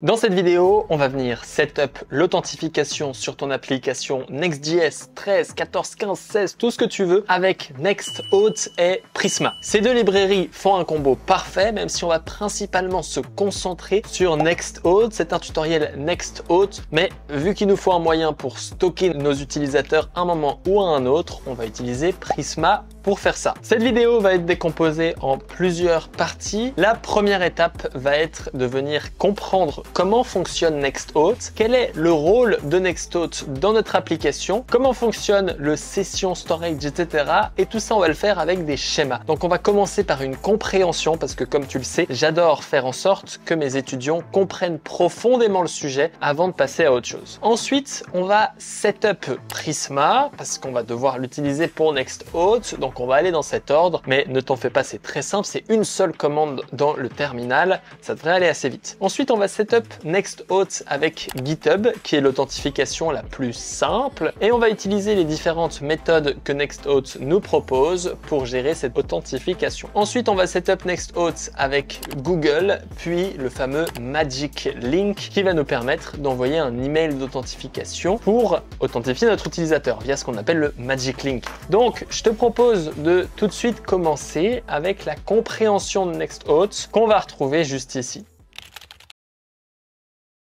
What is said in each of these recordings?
Dans cette vidéo, on va venir setup l'authentification sur ton application Next.js 13, 14, 15, 16, tout ce que tu veux avec Nextauth et Prisma. Ces deux librairies font un combo parfait, même si on va principalement se concentrer sur Nextauth. C'est un tutoriel Nextauth, mais vu qu'il nous faut un moyen pour stocker nos utilisateurs à un moment ou à un autre, on va utiliser Prisma pour faire ça. Cette vidéo va être décomposée en plusieurs parties. La première étape va être de venir comprendre comment fonctionne Nextauth, quel est le rôle de Nextauth dans notre application, comment fonctionne le session storage, etc. Et tout ça, on va le faire avec des schémas. Donc, on va commencer par une compréhension parce que, comme tu le sais, j'adore faire en sorte que mes étudiants comprennent profondément le sujet avant de passer à autre chose. Ensuite, on va setup Prisma parce qu'on va devoir l'utiliser pour Nextauth. Donc, on va aller dans cet ordre, mais ne t'en fais pas, c'est très simple. C'est une seule commande dans le terminal. Ça devrait aller assez vite. Ensuite, on va setup Nextauth avec GitHub, qui est l'authentification la plus simple. Et on va utiliser les différentes méthodes que Nextauth nous propose pour gérer cette authentification. Ensuite, on va setup Nextauth avec Google, puis le fameux Magic Link qui va nous permettre d'envoyer un email d'authentification pour authentifier notre utilisateur via ce qu'on appelle le Magic Link. Donc, je te propose de tout de suite commencer avec la compréhension de Nextauth qu'on va retrouver juste ici.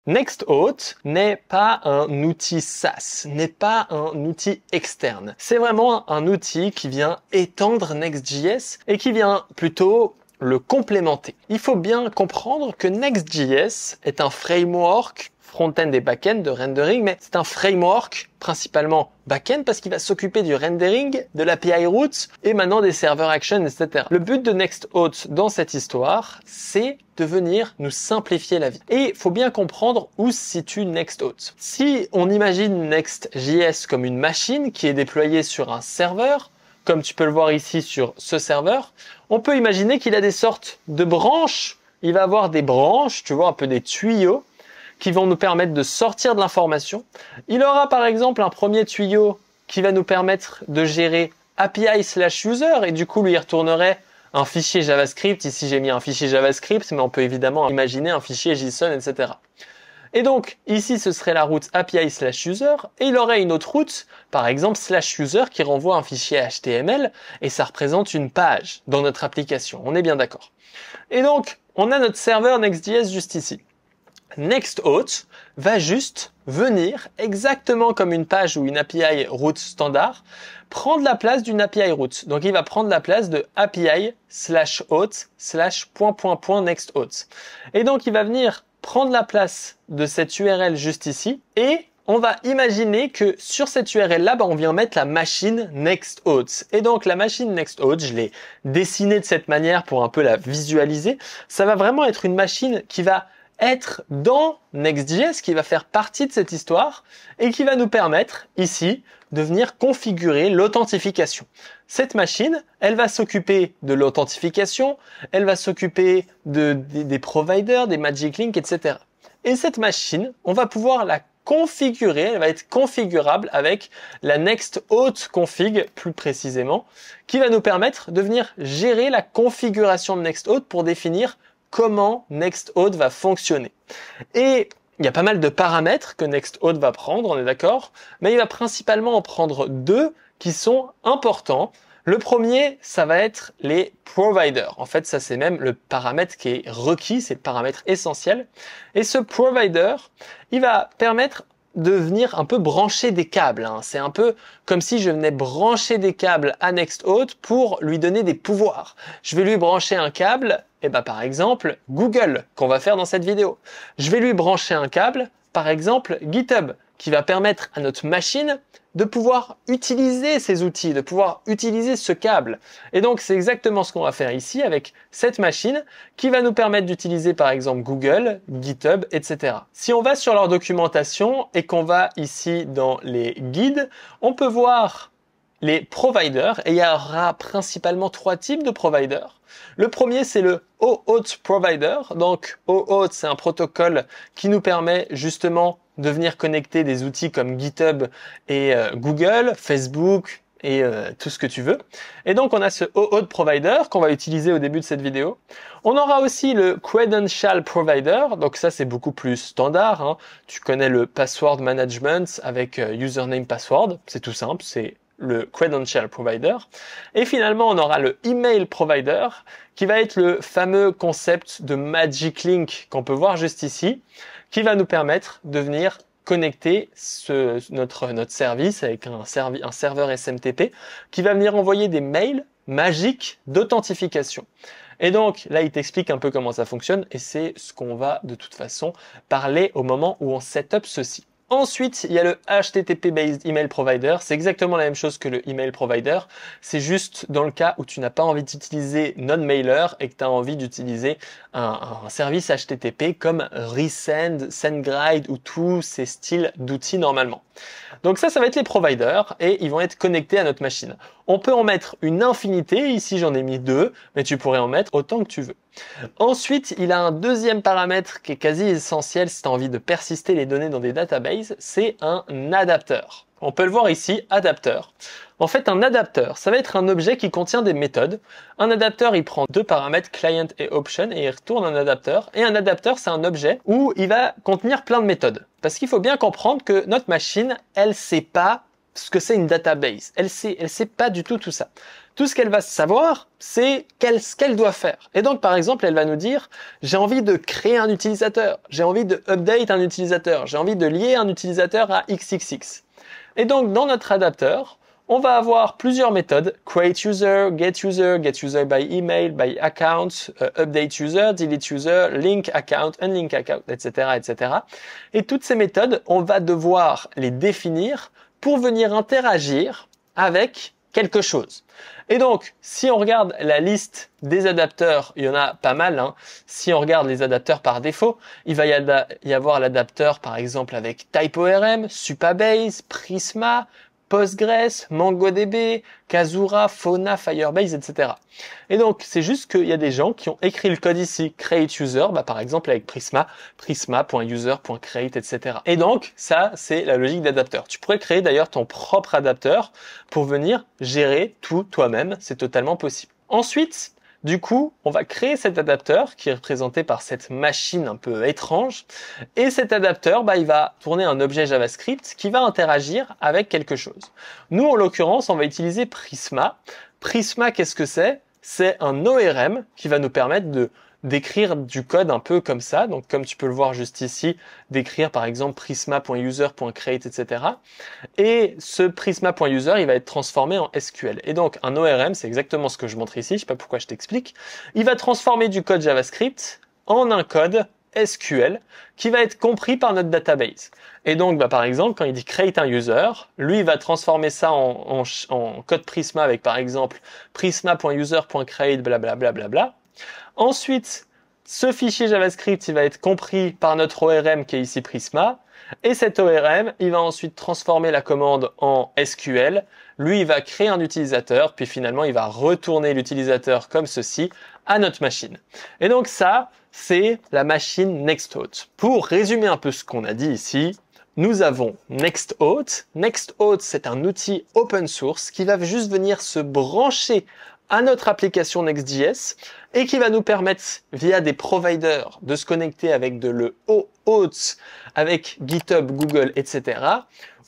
Nextauth n'est pas un outil SaaS, n'est pas un outil externe. C'est vraiment un outil qui vient étendre Next.js et qui vient plutôt le complémenter. Il faut bien comprendre que Next.js est un framework front-end et back-end de rendering, mais c'est un framework principalement back-end parce qu'il va s'occuper du rendering, de l'API route et maintenant des serveurs action, etc. Le but de Nextauth dans cette histoire, c'est de venir nous simplifier la vie. Et il faut bien comprendre où se situe Nextauth. Si on imagine Next.js comme une machine qui est déployée sur un serveur, comme tu peux le voir ici sur ce serveur, on peut imaginer qu'il a des sortes de branches. Il va avoir des branches, tu vois, un peu des tuyaux, qui vont nous permettre de sortir de l'information. Il aura par exemple un premier tuyau qui va nous permettre de gérer API/user et du coup lui retournerait un fichier JavaScript. Ici j'ai mis un fichier JavaScript, mais on peut évidemment imaginer un fichier JSON, etc. Et donc ici ce serait la route API/user et il aurait une autre route, par exemple /user qui renvoie un fichier HTML et ça représente une page dans notre application. On est bien d'accord. Et donc on a notre serveur Next.js juste ici. Nextauth va juste venir, exactement comme une page ou une API route standard, prendre la place d'une API route. Donc, il va prendre la place de API/auth/.nextauth. Et donc, il va venir prendre la place de cette URL juste ici et on va imaginer que sur cette URL-là, on vient mettre la machine Nextauth. Et donc, la machine Nextauth, je l'ai dessinée de cette manière pour un peu la visualiser. Ça va vraiment être une machine qui va être dans Next.js, qui va faire partie de cette histoire et qui va nous permettre ici de venir configurer l'authentification. Cette machine, elle va s'occuper de l'authentification, elle va s'occuper des providers, des Magic Link, etc. Et cette machine, on va pouvoir la configurer, elle va être configurable avec la Nextauth config plus précisément, qui va nous permettre de venir gérer la configuration de Nextauth pour définir comment Nextauth va fonctionner. Et il y a pas mal de paramètres que Nextauth va prendre, on est d'accord, mais il va principalement en prendre deux qui sont importants. Le premier, ça va être les providers. En fait, ça c'est même le paramètre qui est requis, c'est le paramètre essentiel. Et ce provider, il va permettre de venir un peu brancher des câbles. C'est un peu comme si je venais brancher des câbles à Nextauth pour lui donner des pouvoirs. Je vais lui brancher un câble, et par exemple Google, qu'on va faire dans cette vidéo. Je vais lui brancher un câble, par exemple GitHub, qui va permettre à notre machine de pouvoir utiliser ces outils, de pouvoir utiliser ce câble. Et donc, c'est exactement ce qu'on va faire ici avec cette machine qui va nous permettre d'utiliser par exemple Google, GitHub, etc. Si on va sur leur documentation et qu'on va ici dans les guides, on peut voir les providers et il y aura principalement trois types de providers. Le premier, c'est le OAuth Provider. Donc, OAuth, c'est un protocole qui nous permet justement de venir connecter des outils comme GitHub et Google, Facebook, et tout ce que tu veux. Et donc on a ce OAuth Provider qu'on va utiliser au début de cette vidéo. On aura aussi le Credential Provider, donc ça c'est beaucoup plus standard, hein. Tu connais le Password Management avec Username Password, c'est tout simple, c'est le Credential Provider. Et finalement, on aura le Email Provider, qui va être le fameux concept de Magic Link qu'on peut voir juste ici, qui va nous permettre de venir connecter notre service avec un serveur SMTP qui va venir envoyer des mails magiques d'authentification. Et donc là, il t'explique un peu comment ça fonctionne et c'est ce qu'on va de toute façon parler au moment où on set up ceci. Ensuite, il y a le HTTP-based Email Provider. C'est exactement la même chose que le Email Provider. C'est juste dans le cas où tu n'as pas envie d'utiliser non-mailer et que tu as envie d'utiliser un service HTTP comme Resend, SendGrid ou tous ces styles d'outils normalement. Donc ça va être les providers et ils vont être connectés à notre machine. On peut en mettre une infinité. Ici, j'en ai mis 2, mais tu pourrais en mettre autant que tu veux. Ensuite, il a un deuxième paramètre qui est quasi essentiel si tu as envie de persister les données dans des databases, c'est un adapteur. On peut le voir ici, adapteur. En fait, un adapteur, ça va être un objet qui contient des méthodes. Un adapteur, il prend deux paramètres, client et option, et il retourne un adapteur. Et un adapteur, c'est un objet où il va contenir plein de méthodes. Parce qu'il faut bien comprendre que notre machine, elle sait pas ce que c'est une database. Elle sait pas du tout ça. Tout ce qu'elle va savoir, c'est ce qu'elle doit faire. Et donc, par exemple, elle va nous dire, j'ai envie de créer un utilisateur, j'ai envie de update un utilisateur, j'ai envie de lier un utilisateur à XXX. Et donc, dans notre adapteur, on va avoir plusieurs méthodes, create user, get user by email, by account, update user, delete user, link account, unlink account, etc., etc. Et toutes ces méthodes, on va devoir les définir pour venir interagir avec quelque chose. Et donc, si on regarde la liste des adapteurs, il y en a pas mal, hein. Si on regarde les adapteurs par défaut, il va y avoir l'adapteur par exemple avec TypeORM, Supabase, Prisma, Postgres, MongoDB, Kazura, Fauna, Firebase, etc. Et donc, c'est juste qu'il y a des gens qui ont écrit le code ici, create user, par exemple avec Prisma, prisma.user.create, etc. Et donc, ça, c'est la logique d'adapteur. Tu pourrais créer d'ailleurs ton propre adapteur pour venir gérer tout toi-même. C'est totalement possible. Ensuite, du coup, on va créer cet adapteur qui est représenté par cette machine un peu étrange. Et cet adapteur, il va tourner un objet JavaScript qui va interagir avec quelque chose. Nous, en l'occurrence, on va utiliser Prisma. Prisma, qu'est-ce que c'est? C'est un ORM qui va nous permettre d'écrire du code un peu comme ça. Donc, comme tu peux le voir juste ici, d'écrire par exemple prisma.user.create, etc. Et ce prisma.user, il va être transformé en SQL. Et donc, un ORM, c'est exactement ce que je montre ici. Je sais pas pourquoi je t'explique. Il va transformer du code JavaScript en un code SQL qui va être compris par notre database. Et donc, par exemple, quand il dit create un user, lui, il va transformer ça en code Prisma avec, par exemple, prisma.user.create, blablabla. Ensuite, ce fichier JavaScript, il va être compris par notre ORM qui est ici Prisma. Et cet ORM, il va ensuite transformer la commande en SQL. Lui, il va créer un utilisateur, puis finalement, il va retourner l'utilisateur comme ceci à notre machine. Et donc ça, c'est la machine NextOath. Pour résumer un peu ce qu'on a dit ici, nous avons NextOath. NextOath, c'est un outil open source qui va juste venir se brancher à notre application Next.js et qui va nous permettre, via des providers, de se connecter avec le OAuth, avec GitHub, Google, etc.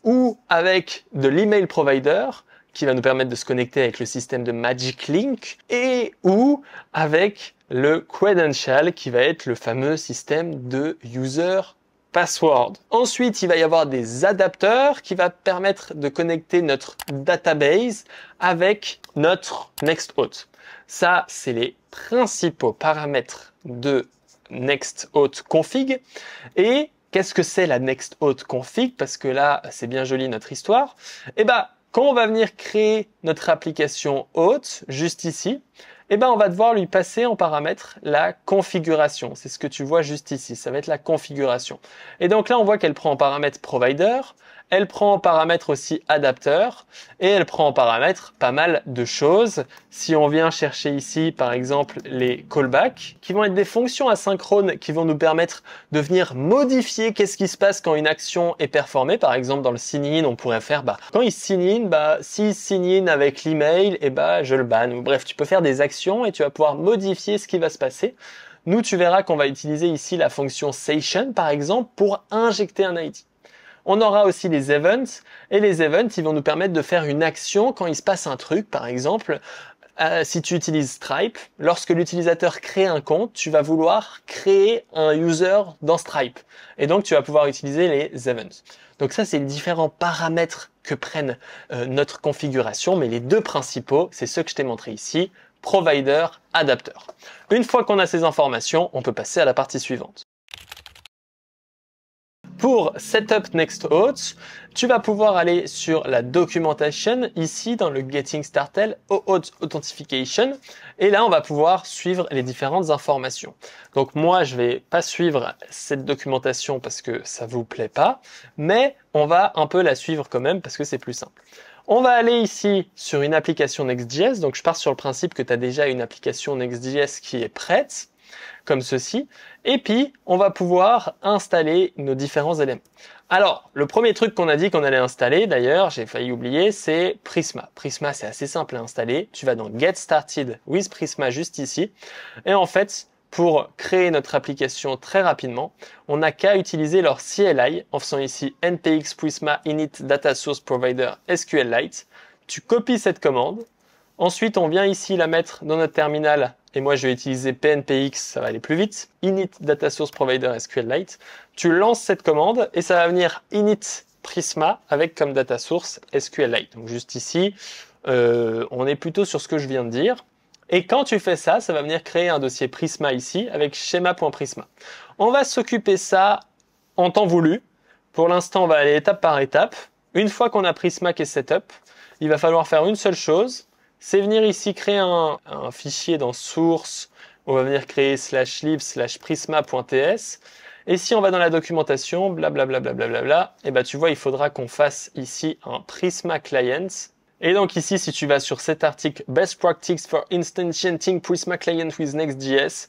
ou avec de l'email provider qui va nous permettre de se connecter avec le système de Magic Link ou avec le Credential qui va être le fameux système de user password. Ensuite, il va y avoir des adapteurs qui va permettre de connecter notre database avec notre NextOath. Ça, c'est les principaux paramètres de NextOath config. Et qu'est-ce que c'est la NextOath config? Parce que là, c'est bien joli notre histoire. Quand on va venir créer notre application Auth, juste ici, on va devoir lui passer en paramètre la configuration. C'est ce que tu vois juste ici, ça va être la configuration. Et donc là, on voit qu'elle prend en paramètre provider, Elle prend en paramètre aussi adapteur et elle prend en paramètre pas mal de choses. Si on vient chercher ici, par exemple, les callbacks, qui vont être des fonctions asynchrones qui vont nous permettre de venir modifier qu'est-ce qui se passe quand une action est performée. Par exemple, dans le sign-in, on pourrait faire, quand il sign-in, s'il sign-in avec l'email, je le banne. Ou bref, tu peux faire des actions et tu vas pouvoir modifier ce qui va se passer. Nous, tu verras qu'on va utiliser ici la fonction session, par exemple, pour injecter un ID. On aura aussi les events, et les events, ils vont nous permettre de faire une action quand il se passe un truc. Par exemple, si tu utilises Stripe, lorsque l'utilisateur crée un compte, tu vas vouloir créer un user dans Stripe. Et donc, tu vas pouvoir utiliser les events. Donc ça, c'est les différents paramètres que prennent notre configuration, mais les deux principaux, c'est ceux que je t'ai montré ici, provider, adapteur. Une fois qu'on a ces informations, on peut passer à la partie suivante. Pour Setup Next Auth, tu vas pouvoir aller sur la documentation, ici dans le Getting Started Auth Authentication, et là on va pouvoir suivre les différentes informations. Donc moi je vais pas suivre cette documentation parce que ça vous plaît pas, mais on va un peu la suivre quand même parce que c'est plus simple. On va aller ici sur une application Next.js, donc je pars sur le principe que tu as déjà une application Next.js qui est prête, comme ceci, et puis on va pouvoir installer nos différents éléments. Alors, le premier truc qu'on a dit qu'on allait installer, d'ailleurs, j'ai failli oublier, c'est Prisma. Prisma, c'est assez simple à installer. Tu vas dans Get Started with Prisma juste ici, et en fait, pour créer notre application très rapidement, on n'a qu'à utiliser leur CLI en faisant ici npx prisma init data source provider SQLite. Tu copies cette commande. Ensuite, on vient ici la mettre dans notre terminal et moi je vais utiliser pnpx, ça va aller plus vite. Init data source provider SQLite. Tu lances cette commande et ça va venir init prisma avec comme data source SQLite. Donc juste ici, on est plutôt sur ce que je viens de dire. Et quand tu fais ça, ça va venir créer un dossier Prisma ici avec schéma.prisma. On va s'occuper ça en temps voulu. Pour l'instant, on va aller étape par étape. Une fois qu'on a Prisma qui est setup, il va falloir faire une seule chose, c'est venir ici créer un fichier dans source. On va venir créer /lib/prisma.ts. Et si on va dans la documentation, blablabla, et tu vois, il faudra qu'on fasse ici un Prisma Client. Et donc ici, si tu vas sur cet article Best Practice for Instantiating Prisma Client with Next.js,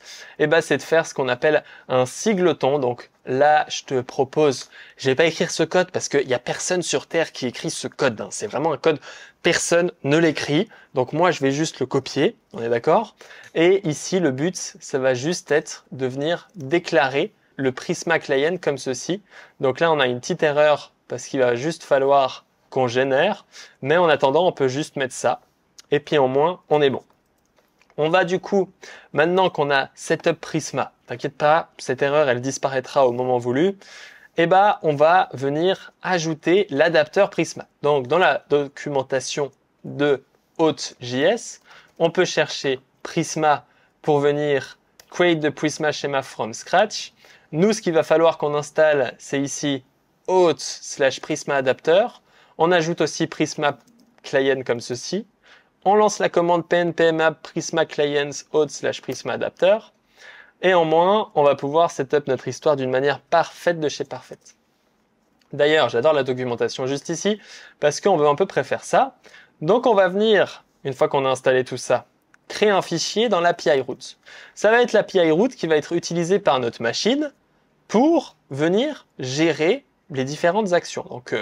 c'est de faire ce qu'on appelle un singleton. Donc là, je te propose, je vais pas écrire ce code parce qu'il y a personne sur Terre qui écrit ce code. C'est vraiment un code, personne ne l'écrit. Donc moi, je vais juste le copier, on est d'accord? Et ici, le but, ça va juste être de venir déclarer le Prisma Client comme ceci. Donc là, on a une petite erreur parce qu'il va juste falloir qu'on génère, mais en attendant, on peut juste mettre ça, et puis au moins, on est bon. On va du coup, maintenant qu'on a setup Prisma, t'inquiète pas, cette erreur, elle disparaîtra au moment voulu, on va venir ajouter l'adapteur Prisma. Donc, dans la documentation de Auth.js, on peut chercher Prisma pour venir create the Prisma schema from scratch. Nous, ce qu'il va falloir qu'on installe, c'est ici Auth/Prisma adapteur. On ajoute aussi Prisma Client comme ceci. On lance la commande pnpmap prisma clients auth/prisma adapteur. Et en moins, on va pouvoir setup notre histoire d'une manière parfaite de chez parfaite. D'ailleurs, j'adore la documentation juste ici parce qu'on veut à peu près faire ça. Donc, on va venir, une fois qu'on a installé tout ça, créer un fichier dans l'API route. Ça va être l'API route qui va être utilisée par notre machine pour venir gérer les différentes actions. Donc,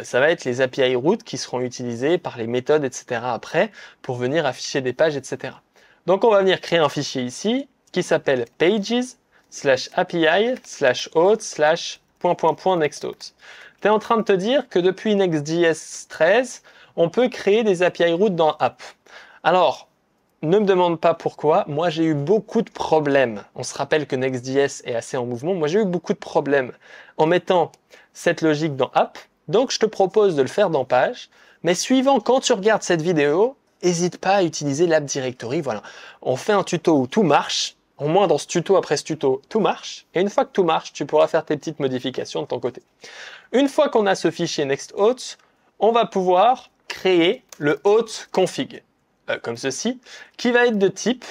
ça va être les API routes qui seront utilisées par les méthodes, etc. après pour venir afficher des pages, etc. Donc, on va venir créer un fichier ici qui s'appelle pages/api/auth/.nextauth. Tu es en train de te dire que depuis Next.js 13, on peut créer des API routes dans App. Alors, ne me demande pas pourquoi, moi j'ai eu beaucoup de problèmes. On se rappelle que Next.js est assez en mouvement. Moi j'ai eu beaucoup de problèmes en mettant cette logique dans App. Donc je te propose de le faire dans Page. Mais suivant quand tu regardes cette vidéo, n'hésite pas à utiliser l'App Directory. Voilà, on fait un tuto où tout marche. Au moins dans ce tuto, après ce tuto, tout marche. Et une fois que tout marche, tu pourras faire tes petites modifications de ton côté. Une fois qu'on a ce fichier NextAuth, on va pouvoir créer le auth config. Comme ceci, qui va être de type,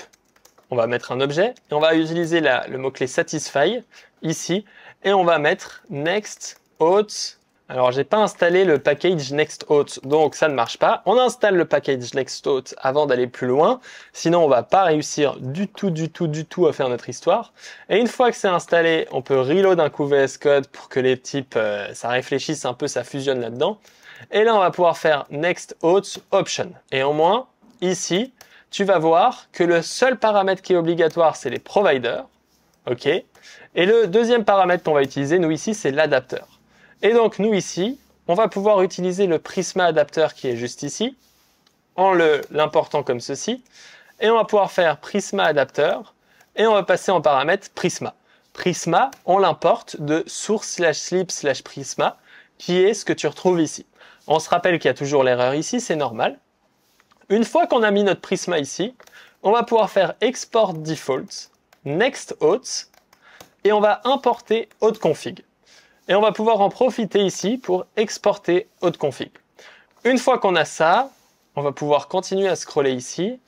on va mettre un objet, et on va utiliser le mot-clé satisfy, ici, et on va mettre next auth Alors, j'ai pas installé le package Nexthot, donc ça ne marche pas. On installe le package Nexthot avant d'aller plus loin, sinon on va pas réussir du tout à faire notre histoire. Et une fois que c'est installé, on peut reload un coup VS Code pour que les types, ça réfléchisse un peu, ça fusionne là-dedans. Et là, on va pouvoir faire Nexthot Option. Et au moins, ici, tu vas voir que le seul paramètre qui est obligatoire, c'est les providers. OK. Et le deuxième paramètre qu'on va utiliser, nous ici, c'est l'adapteur. Et donc, nous ici, on va pouvoir utiliser le Prisma adapteur qui est juste ici, en l'important comme ceci. Et on va pouvoir faire Prisma adapteur, et on va passer en paramètre Prisma. Prisma, on l'importe de source/sleep/prisma, qui est ce que tu retrouves ici. On se rappelle qu'il y a toujours l'erreur ici, c'est normal. Une fois qu'on a mis notre Prisma ici, on va pouvoir faire Export Default, Nexthot, et on va importer HostConfig. Et on va pouvoir en profiter ici pour exporter HostConfig. Une fois qu'on a ça, on va pouvoir continuer à scroller ici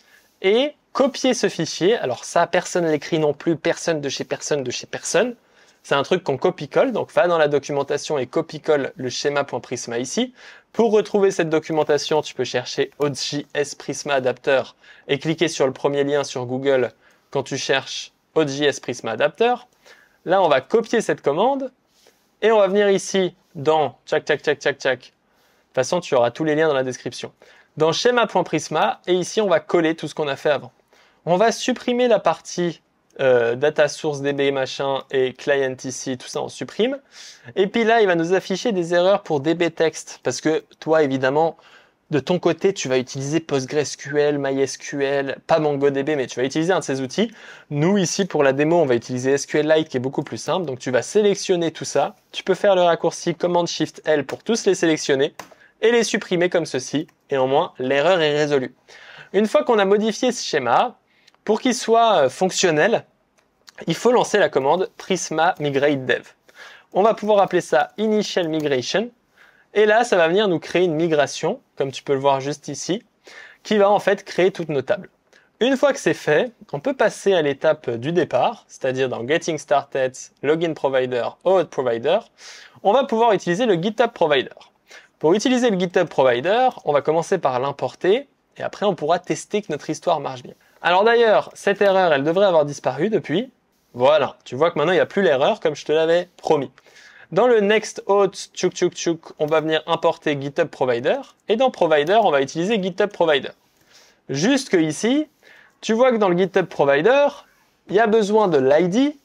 et copier ce fichier. Alors ça, personne ne l'écrit non plus, personne de chez personne. C'est un truc qu'on copie-colle, donc va dans la documentation et copie-colle le schéma.prisma ici. Pour retrouver cette documentation, tu peux chercher Hot.js Prisma Adapter et cliquer sur le premier lien sur Google quand tu cherches Hot.js Prisma Adapter. Là, on va copier cette commande. Et on va venir ici dans De toute façon, tu auras tous les liens dans la description. Dans schéma.prisma, et ici, on va coller tout ce qu'on a fait avant. On va supprimer la partie data source DB machin et client ici, tout ça on supprime. Et puis là, il va nous afficher des erreurs pour DB text parce que toi, évidemment, de ton côté, tu vas utiliser PostgreSQL, MySQL, pas MongoDB, mais tu vas utiliser un de ces outils. Nous, ici, pour la démo, on va utiliser SQLite qui est beaucoup plus simple. Donc, tu vas sélectionner tout ça. Tu peux faire le raccourci Command-Shift-L pour tous les sélectionner et les supprimer comme ceci. Et au moins, l'erreur est résolue. Une fois qu'on a modifié ce schéma, pour qu'il soit fonctionnel, il faut lancer la commande Prisma Migrate Dev. On va pouvoir appeler ça Initial Migration. Et là, ça va venir nous créer une migration, comme tu peux le voir juste ici, qui va en fait créer toutes nos tables. Une fois que c'est fait, on peut passer à l'étape du départ, c'est-à-dire dans Getting Started, Login Provider, Auth Provider, on va pouvoir utiliser le GitHub Provider. Pour utiliser le GitHub Provider, on va commencer par l'importer, et après on pourra tester que notre histoire marche bien. Alors d'ailleurs, cette erreur, elle devrait avoir disparu depuis. Voilà, tu vois que maintenant il n'y a plus l'erreur, comme je te l'avais promis. Dans le Nexthot, on va venir importer GitHub Provider. Et dans Provider, on va utiliser GitHub Provider. Jusque ici, tu vois que dans le GitHub Provider, il y a besoin de l'ID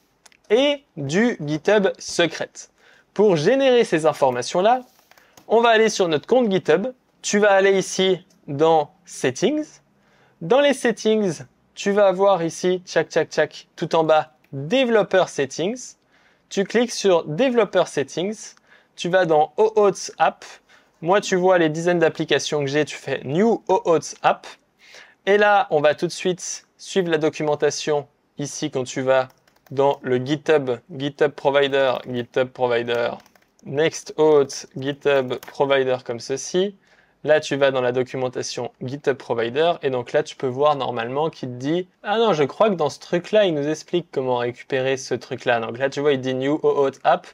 et du GitHub Secret. Pour générer ces informations-là, on va aller sur notre compte GitHub. Tu vas aller ici dans Settings. Dans les Settings, tu vas avoir ici, tout en bas, Developer Settings. Tu cliques sur Developer Settings, tu vas dans OAuth App. Moi, tu vois les dizaines d'applications que j'ai, tu fais New OAuth App. Et là, on va tout de suite suivre la documentation ici quand tu vas dans le GitHub Provider, Nexthot, GitHub Provider comme ceci. Là, tu vas dans la documentation GitHub Provider et donc là, tu peux voir normalement qu'il te dit « Ah non, je crois que dans ce truc-là, il nous explique comment récupérer ce truc-là. » Donc là, tu vois, il dit « New OAuth App »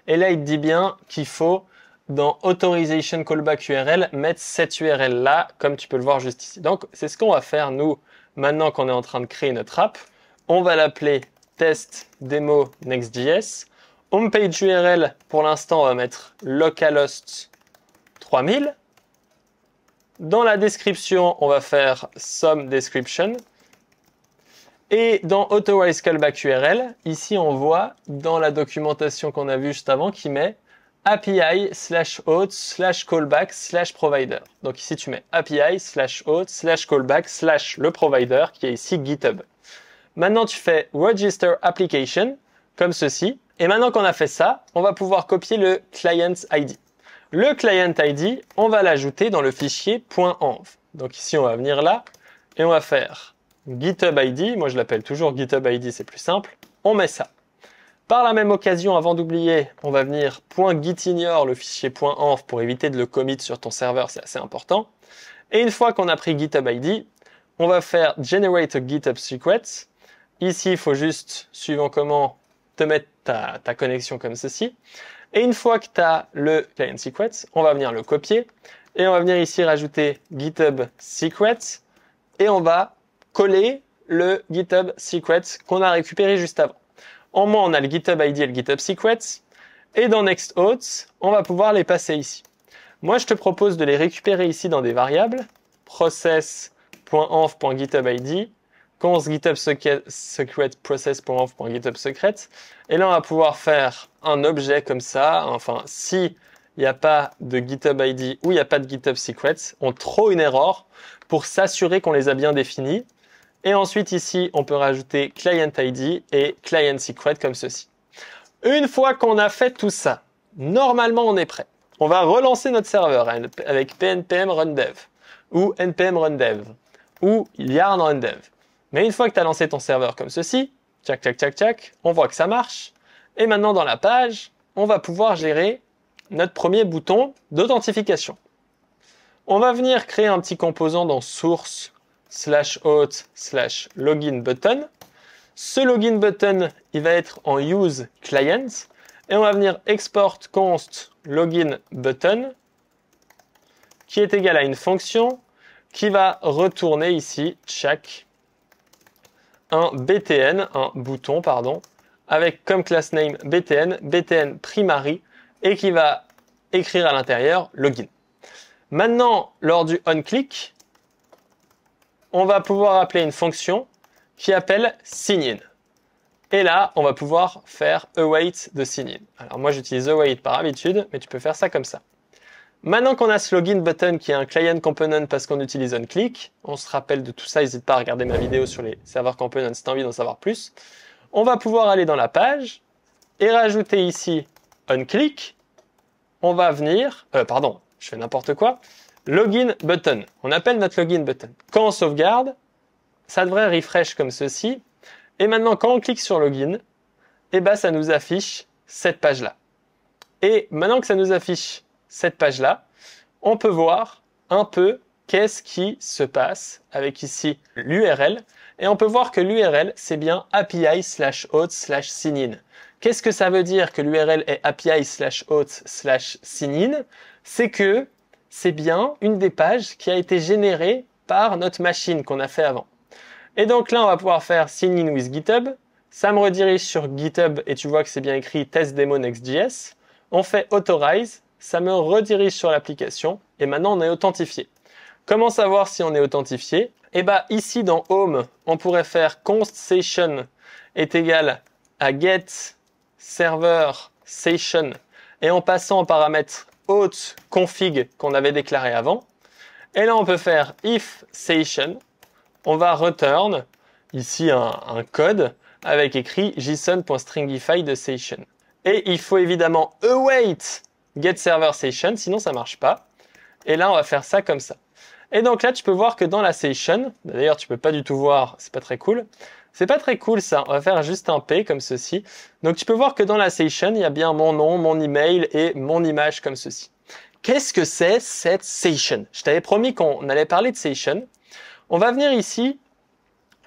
et là, il te dit bien qu'il faut, dans Authorization Callback URL, mettre cette URL-là, comme tu peux le voir juste ici. Donc, c'est ce qu'on va faire, nous, maintenant qu'on est en train de créer notre app. On va l'appeler Test Demo Next.js. Homepage URL, pour l'instant, on va mettre localhost 3000. Dans la description, on va faire some description. Et dans Authorize Callback URL, ici on voit dans la documentation qu'on a vue juste avant qui met API/auth/callback/provider. Donc ici tu mets API/auth/callback/le provider qui est ici GitHub. Maintenant tu fais Register Application comme ceci. Et maintenant qu'on a fait ça, on va pouvoir copier le Client ID. Le Client ID, on va l'ajouter dans le fichier .env. Donc ici, on va venir là et on va faire GitHub ID. Moi, je l'appelle toujours GitHub ID, c'est plus simple. On met ça. Par la même occasion, avant d'oublier, on va venir .gitignore le fichier .env pour éviter de le commit sur ton serveur, c'est assez important. Et une fois qu'on a pris GitHub ID, on va faire Generate a GitHub Secret. Ici, il faut juste, suivant comment, te mettre ta connexion comme ceci. Et une fois que tu as le client secrets, on va venir le copier et on va venir ici rajouter GitHub secrets et on va coller le GitHub secrets qu'on a récupéré juste avant. En moins, on a le GitHub ID et le GitHub secrets et dans Next.Auth, on va pouvoir les passer ici. Moi, je te propose de les récupérer ici dans des variables process.env.githubid const GitHub secret process.env.github secret. Et là, on va pouvoir faire un objet comme ça. Enfin, si il n'y a pas de GitHub ID ou il n'y a pas de GitHub secrets, on throw une erreur pour s'assurer qu'on les a bien définis. Et ensuite, ici, on peut rajouter client ID et client secret comme ceci. Une fois qu'on a fait tout ça, normalement, on est prêt. On va relancer notre serveur avec pnpm rundev ou npm rundev ou yarn rundev. Mais une fois que tu as lancé ton serveur comme ceci, tchac, tchac, tchac, tchac, on voit que ça marche. Et maintenant, dans la page, on va pouvoir gérer notre premier bouton d'authentification. On va venir créer un petit composant dans source/auth/login button. Ce login button, il va être en use client. Et on va venir export const login button qui est égal à une fonction qui va retourner ici chaque un btn, un bouton, pardon, avec comme class name btn primary et qui va écrire à l'intérieur login. Maintenant, lors du onClick, on va pouvoir appeler une fonction qui appelle sign-in. Et là, on va pouvoir faire await de sign-in. Alors moi, j'utilise await par habitude, mais tu peux faire ça comme ça. Maintenant qu'on a ce login button qui est un client component parce qu'on utilise onClick, on se rappelle de tout ça, n'hésite pas à regarder ma vidéo sur les serveurs components si tu as envie d'en savoir plus. On va pouvoir aller dans la page et rajouter ici onClick. On va venir, pardon, je fais n'importe quoi, login button. On appelle notre login button. Quand on sauvegarde, ça devrait refresh comme ceci. Et maintenant, quand on clique sur login, eh ben, ça nous affiche cette page-là. Et maintenant que ça nous affiche cette page-là, on peut voir un peu qu'est-ce qui se passe avec ici l'URL. Et on peut voir que l'URL, c'est bien API/auth/sign-in. Qu'est-ce que ça veut dire que l'URL est API/auth/sign-in? C'est que c'est bien une des pages qui a été générée par notre machine qu'on a fait avant. Et donc là, on va pouvoir faire sign in with GitHub. Ça me redirige sur GitHub et tu vois que c'est bien écrit test demo next.js. On fait authorize. Ça me redirige sur l'application et maintenant on est authentifié. Comment savoir si on est authentifié? Eh bien ici dans Home, on pourrait faire const session est égal à get server session et en passant en paramètre auth config qu'on avait déclaré avant. Et là on peut faire if session, on va return ici un code avec écrit json.stringify de session. Et il faut évidemment await get server session, sinon ça marche pas. Et là, on va faire ça comme ça. Et donc là, tu peux voir que dans la session, d'ailleurs, tu peux pas du tout voir, c'est pas très cool. C'est pas très cool ça. On va faire juste un P comme ceci. Donc tu peux voir que dans la session, il y a bien mon nom, mon email et mon image comme ceci. Qu'est-ce que c'est cette session? Je t'avais promis qu'on allait parler de session. On va venir ici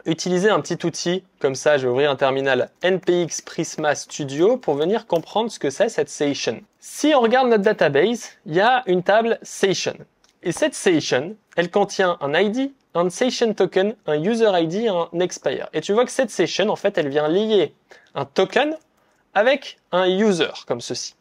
utiliser un petit outil, comme ça je vais ouvrir un terminal npx Prisma Studio pour venir comprendre ce que c'est cette session. Si on regarde notre database, il y a une table session. Et cette session, elle contient un ID, un session token, un user ID et un expire. Et tu vois que cette session, en fait, elle vient lier un token avec un user, comme ceci.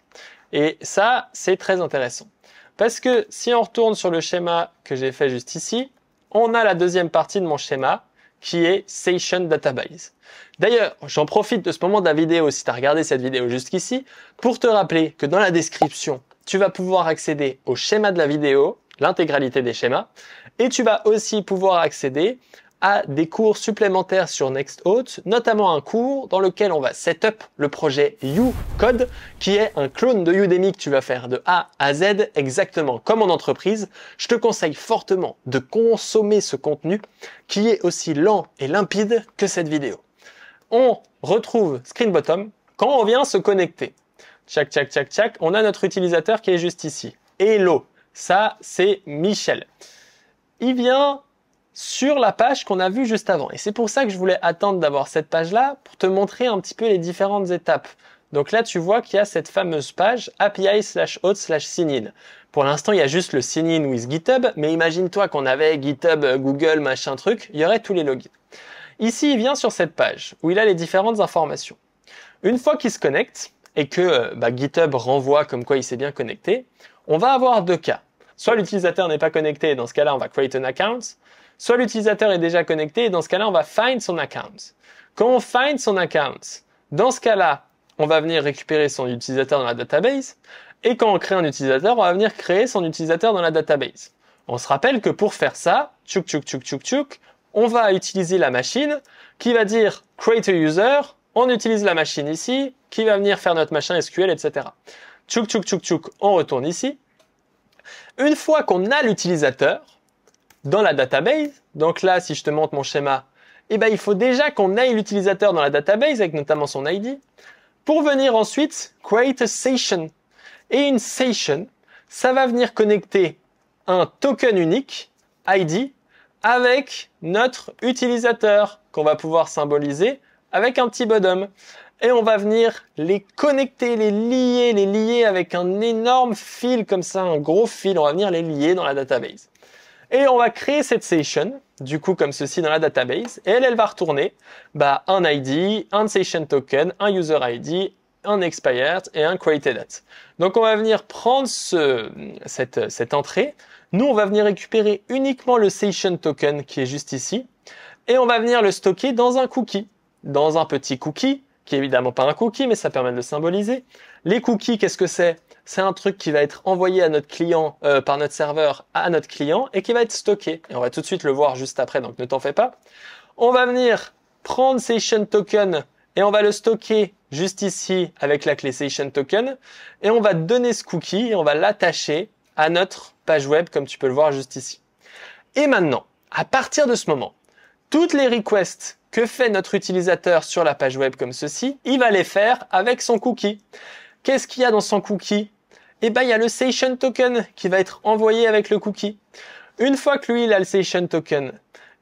Et ça, c'est très intéressant. Parce que si on retourne sur le schéma que j'ai fait juste ici, on a la deuxième partie de mon schéma, qui est Session Database. D'ailleurs, j'en profite de ce moment de la vidéo, si tu as regardé cette vidéo jusqu'ici, pour te rappeler que dans la description, tu vas pouvoir accéder au schéma de la vidéo, l'intégralité des schémas, et tu vas aussi pouvoir accéder à des cours supplémentaires sur Next.Auth, notamment un cours dans lequel on va setup le projet UCode, qui est un clone de Udemy que tu vas faire de A à Z, exactement comme en entreprise. Je te conseille fortement de consommer ce contenu qui est aussi lent et limpide que cette vidéo. On retrouve Screen Bottom quand on vient se connecter. Tchac, tchac, tchac, tchac, on a notre utilisateur qui est juste ici. Hello, ça c'est Michel. Il vient sur la page qu'on a vue juste avant. Et c'est pour ça que je voulais attendre d'avoir cette page-là pour te montrer un petit peu les différentes étapes Donc là, tu vois qu'il y a cette fameuse page api/auth/signin. Pour l'instant, il y a juste le sign-in with GitHub, mais imagine-toi qu'on avait GitHub, Google, machin truc, il y aurait tous les logins. Ici, il vient sur cette page où il a les différentes informations. Une fois qu'il se connecte et que GitHub renvoie comme quoi il s'est bien connecté, on va avoir deux cas. Soit l'utilisateur n'est pas connecté, et dans ce cas-là, on va create an account. Soit l'utilisateur est déjà connecté, et dans ce cas-là, on va find son account. Quand on find son account, dans ce cas-là, on va venir récupérer son utilisateur dans la database. Et quand on crée un utilisateur, on va venir créer son utilisateur dans la database. On se rappelle que pour faire ça, on va utiliser la machine qui va dire create a user. On utilise la machine ici qui va venir faire notre machin SQL, etc. On retourne ici. Une fois qu'on a l'utilisateur dans la database, donc là, si je te montre mon schéma, il faut déjà qu'on ait l'utilisateur dans la database avec notamment son ID pour venir ensuite create a session. Et une session, ça va venir connecter un token unique, ID, avec notre utilisateur qu'on va pouvoir symboliser avec un petit bottom. Et on va venir les connecter, les lier avec un énorme fil comme ça, un gros fil. On va venir les lier dans la database. Et on va créer cette session, du coup comme ceci dans la database. Et elle va retourner un ID, un session token, un user ID, un expired et un created at. Donc on va venir prendre cette entrée. Nous, on va venir récupérer uniquement le session token qui est juste ici. Et on va venir le stocker dans un cookie, dans un petit cookie, qui est évidemment pas un cookie, mais ça permet de le symboliser. Les cookies, qu'est-ce que c'est? C'est un truc qui va être envoyé à notre client, par notre serveur à notre client et qui va être stocké. Et on va tout de suite le voir juste après, donc ne t'en fais pas. On va venir prendre session token et on va le stocker juste ici avec la clé session token. Et on va donner ce cookie et on va l'attacher à notre page web comme tu peux le voir juste ici. Et maintenant, à partir de ce moment, toutes les requests que fait notre utilisateur sur la page web comme ceci, il va les faire avec son cookie. Qu'est-ce qu'il y a dans son cookie? Il y a le session token qui va être envoyé avec le cookie. Une fois que lui, il a le session token,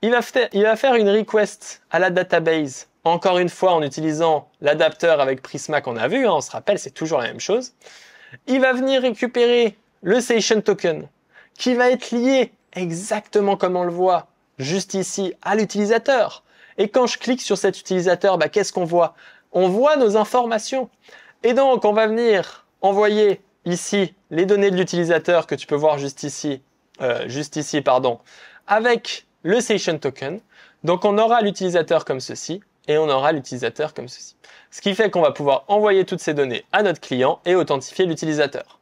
il va faire une request à la database. Encore une fois, en utilisant l'adapteur avec Prisma qu'on a vu, on se rappelle, c'est toujours la même chose. Il va venir récupérer le session token qui va être lié exactement comme on le voit juste ici à l'utilisateur. Et quand je clique sur cet utilisateur, qu'est-ce qu'on voit? On voit nos informations. Et donc, on va venir envoyer ici les données de l'utilisateur que tu peux voir juste ici, avec le session token. Donc, on aura l'utilisateur comme ceci et on aura l'utilisateur comme ceci. Ce qui fait qu'on va pouvoir envoyer toutes ces données à notre client et authentifier l'utilisateur.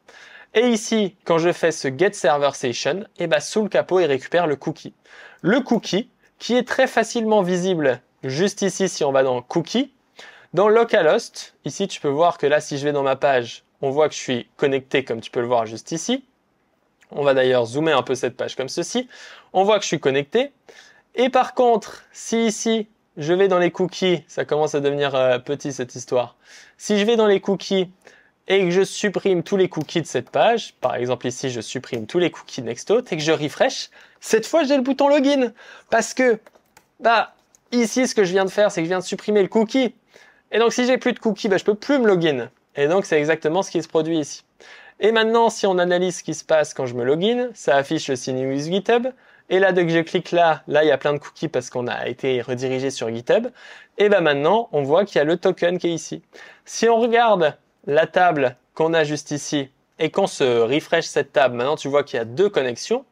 Et ici, quand je fais ce get server session, sous le capot, il récupère le cookie. Le cookie qui est très facilement visible juste ici si on va dans cookie. Dans localhost, ici tu peux voir que là si je vais dans ma page, on voit que je suis connecté comme tu peux le voir juste ici. On va d'ailleurs zoomer un peu cette page comme ceci. On voit que je suis connecté. Et par contre, si ici je vais dans les cookies, ça commence à devenir petit cette histoire. Si je vais dans les cookies et que je supprime tous les cookies de cette page, par exemple ici je supprime tous les cookies Nextauth et que je refresh, cette fois j'ai le bouton login. Parce que ici ce que je viens de faire, c'est que je viens de supprimer le cookie. Et donc si j'ai plus de cookies, je peux plus me login. Et donc c'est exactement ce qui se produit ici. Et maintenant, si on analyse ce qui se passe quand je me login, ça affiche le sign with GitHub. Et là, dès que je clique là, il y a plein de cookies parce qu'on a été redirigé sur GitHub. Et maintenant, on voit qu'il y a le token qui est ici. Si on regarde la table qu'on a juste ici et qu'on se refresh cette table, maintenant tu vois qu'il y a deux connexions.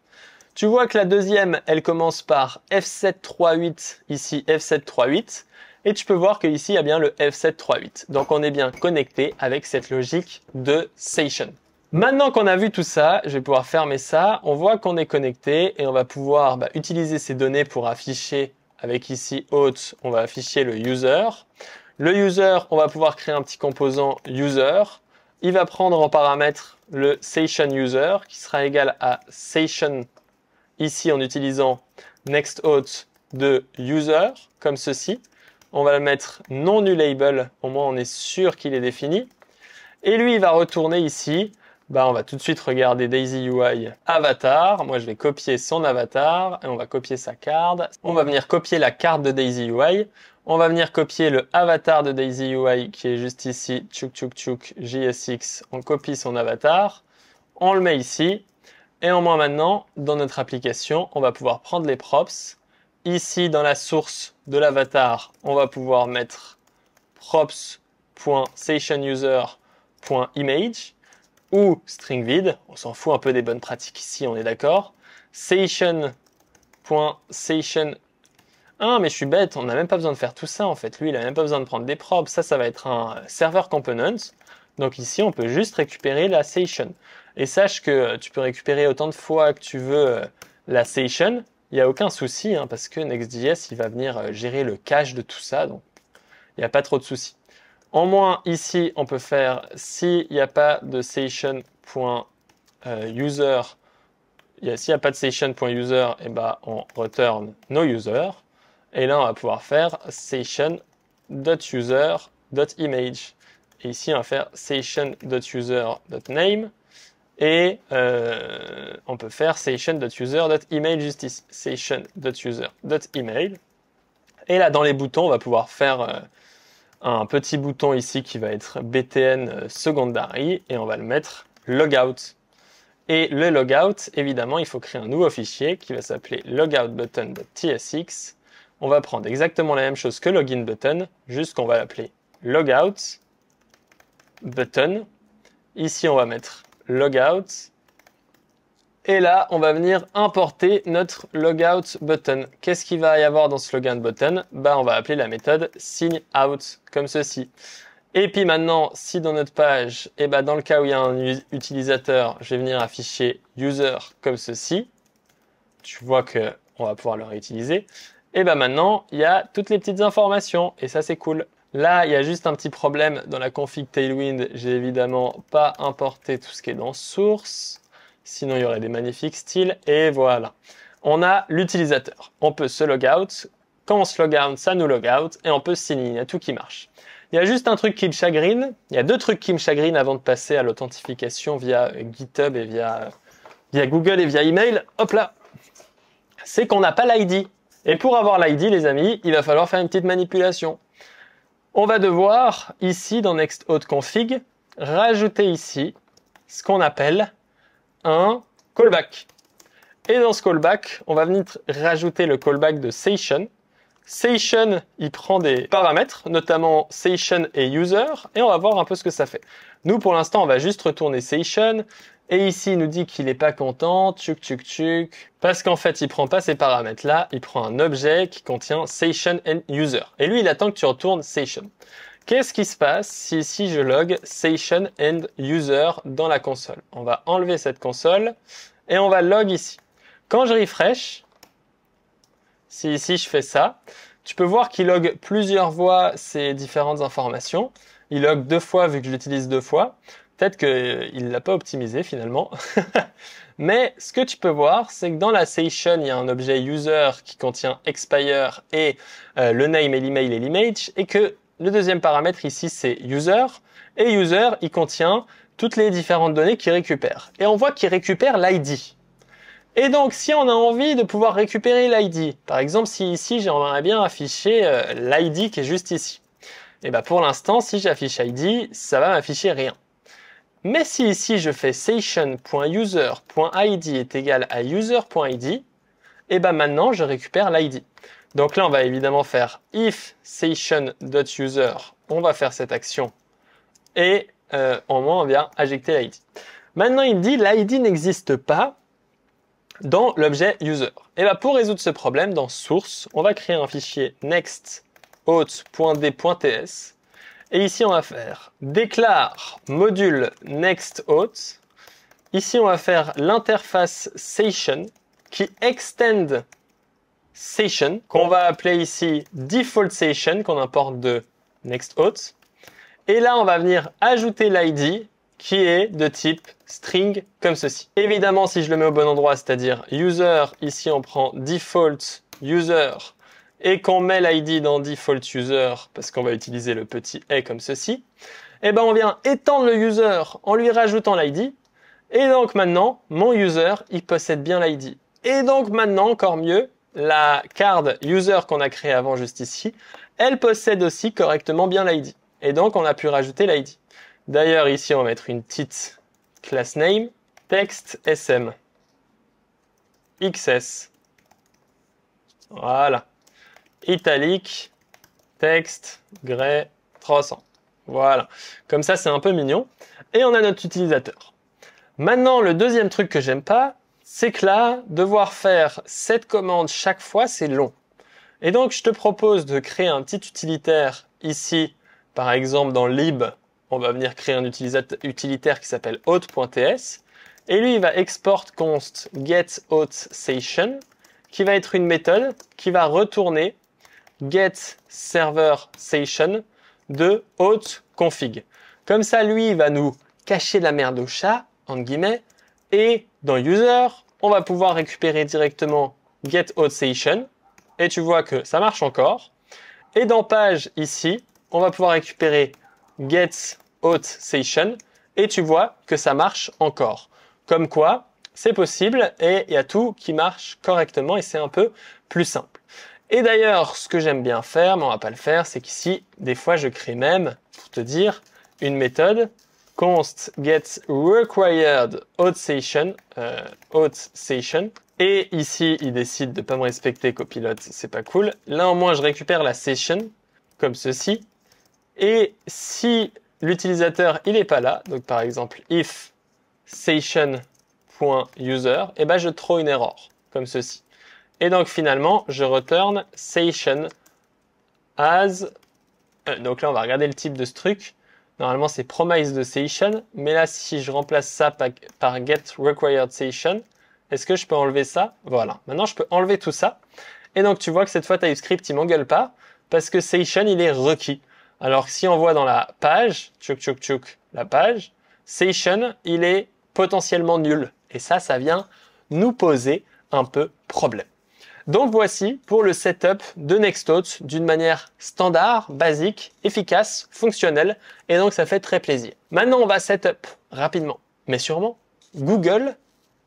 Tu vois que la deuxième, elle commence par F738, ici F738. Et tu peux voir qu'ici, il y a bien le F738. Donc, on est bien connecté avec cette logique de session. Maintenant qu'on a vu tout ça, je vais pouvoir fermer ça. On voit qu'on est connecté et on va pouvoir utiliser ces données pour afficher avec ici auth, on va afficher le user. Le user, on va pouvoir créer un petit composant user. Il va prendre en paramètre le session user qui sera égal à session ici en utilisant nextauth de user comme ceci. On va le mettre non nullable, au moins on est sûr qu'il est défini. Et lui, il va retourner ici. On va tout de suite regarder Daisy UI avatar. Moi, je vais copier son avatar et on va copier sa carte. On va venir copier la carte de Daisy UI. On va venir copier le avatar de Daisy UI qui est juste ici, tchouk tchouk tchouk JSX. On copie son avatar, on le met ici. Et en moins maintenant, dans notre application, on va pouvoir prendre les props. Ici, dans la source de l'avatar, on va pouvoir mettre props.stationuser.image ou string vide. On s'en fout un peu des bonnes pratiques ici, on est d'accord. Station.station. Ah, mais je suis bête, on n'a même pas besoin de faire tout ça en fait. Lui, il n'a même pas besoin de prendre des props. Ça va être un server component. Donc ici, on peut juste récupérer la station. Et sache que tu peux récupérer autant de fois que tu veux la station. Il n'y a aucun souci hein, parce que Next.js, il va venir gérer le cache de tout ça. Donc, il n'y a pas trop de soucis. En moins, ici, on peut faire s'il n'y a pas de station.user. S'il n'y a pas de station.user, eh ben, on return no user. Et là, on va pouvoir faire station.user.image. Et ici, on va faire station.user.name. Et on peut faire station.user.email juste ici. Station.user.email. Et là, dans les boutons, on va pouvoir faire un petit bouton ici qui va être btn secondary. Et on va le mettre logout. Et le logout, évidemment, il faut créer un nouveau fichier qui va s'appeler logoutButton.tsx. On va prendre exactement la même chose que loginButton, juste qu'on va l'appeler logoutButton. Ici, on va mettre logout. Et là, on va venir importer notre logoutButton. Qu'est-ce qu'il va y avoir dans ce logoutButton? On va appeler la méthode signOut, comme ceci. Et puis maintenant, si dans notre page, dans le cas où il y a un utilisateur, je vais venir afficher user comme ceci. Tu vois que on va pouvoir le réutiliser. Et maintenant, il y a toutes les petites informations et ça c'est cool. Là, il y a juste un petit problème dans la config Tailwind. J'ai évidemment pas importé tout ce qui est dans source. Sinon, il y aurait des magnifiques styles. Et voilà. On a l'utilisateur. On peut se logout. Quand on se logout, ça nous logout. Et on peut se signer. Il y a tout qui marche. Il y a juste un truc qui me chagrine. Il y a deux trucs qui me chagrinent avant de passer à l'authentification via GitHub et via Google et via email. Hop là. C'est qu'on n'a pas l'ID. Et pour avoir l'ID, les amis, il va falloir faire une petite manipulation. On va devoir, ici, dans NextHost.config, rajouter ici ce qu'on appelle un callback. Et dans ce callback, on va venir rajouter le callback de station. Station, il prend des paramètres, notamment station et user, et on va voir un peu ce que ça fait. Nous, pour l'instant, on va juste retourner station. Et ici, il nous dit qu'il n'est pas content, parce qu'en fait, il prend pas ces paramètres-là, il prend un objet qui contient station and user. Et lui, il attend que tu retournes station. Qu'est-ce qui se passe si ici, je log station and user dans la console? On va enlever cette console et on va log ici. Quand je refresh, si ici, je fais ça, tu peux voir qu'il log plusieurs fois ces différentes informations. Il log 2 fois vu que je l'utilise 2 fois. Peut-être qu'il ne l'a pas optimisé finalement. Mais ce que tu peux voir, c'est que dans la station, il y a un objet user qui contient expire et le name et l'email et l'image. Et que le deuxième paramètre ici, c'est user. Et user, il contient toutes les différentes données qu'il récupère. Et on voit qu'il récupère l'ID. Et donc, si on a envie de pouvoir récupérer l'ID, par exemple, si ici, j'aimerais bien afficher l'ID qui est juste ici. Et pour l'instant, si j'affiche ID, ça va m'afficher rien. Mais si ici je fais station.user.id est égal à user.id, et maintenant je récupère l'ID. Donc là on va évidemment faire if station.user, on va faire cette action et au moins on vient injecter l'ID. Maintenant il me dit l'ID n'existe pas dans l'objet user. Et pour résoudre ce problème dans source, on va créer un fichier next.hot.d.ts. Et ici, on va faire déclare module nextHot. Ici, on va faire l'interface station qui extend station, qu'on va appeler ici default station, qu'on importe de nextHot. Et là, on va venir ajouter l'ID qui est de type string comme ceci. Évidemment, si je le mets au bon endroit, c'est-à-dire user, ici, on prend default user et qu'on met l'ID dans default user, parce qu'on va utiliser le petit et comme ceci, on vient étendre le user en lui rajoutant l'ID. Et donc maintenant, mon user, il possède bien l'ID. Et donc maintenant, encore mieux, la card user qu'on a créée avant juste ici, elle possède aussi correctement bien l'ID. Et donc, on a pu rajouter l'ID. D'ailleurs, ici, on va mettre une petite class name, text sm, xs. Voilà. Italique, texte, gray, 300. Voilà. Comme ça, c'est un peu mignon. Et on a notre utilisateur. Maintenant, le deuxième truc que j'aime pas, c'est que là, devoir faire cette commande chaque fois, c'est long. Et donc, je te propose de créer un petit utilitaire ici. Par exemple, dans lib, on va venir créer un utilitaire qui s'appelle auth.ts. Et lui, il va export const getAuthSession, qui va être une méthode qui va retourner getServerSession de auth.config. Comme ça, lui, il va nous cacher la merde au chat, entre guillemets, et dans user, on va pouvoir récupérer directement getAuthSession, et tu vois que ça marche encore. Et dans page, ici, on va pouvoir récupérer getAuthSession, et tu vois que ça marche encore. Comme quoi, c'est possible, et il y a tout qui marche correctement, et c'est un peu plus simple. Et d'ailleurs, ce que j'aime bien faire, mais on va pas le faire, c'est qu'ici, des fois, je crée même, pour te dire, une méthode const get required authSession, et ici, il décide de pas me respecter copilote, c'est pas cool. Là, au moins, je récupère la session, comme ceci. Et si l'utilisateur, il est pas là, donc par exemple, if session.user, et ben, je throw une erreur, comme ceci. Et donc, finalement, je return session as, donc là, on va regarder le type de ce truc. Normalement, c'est promise de session, mais là, si je remplace ça par get required session, est-ce que je peux enlever ça? Voilà. Maintenant, je peux enlever tout ça. Et donc, tu vois que cette fois, TypeScript, il m'engueule pas parce que session, il est requis. Alors que si on voit dans la page, la page, session, il est potentiellement nul. Et ça vient nous poser un peu problème. Donc voici pour le setup de Nextauth d'une manière standard, basique, efficace, fonctionnelle, et donc ça fait très plaisir. Maintenant on va setup rapidement, mais sûrement Google.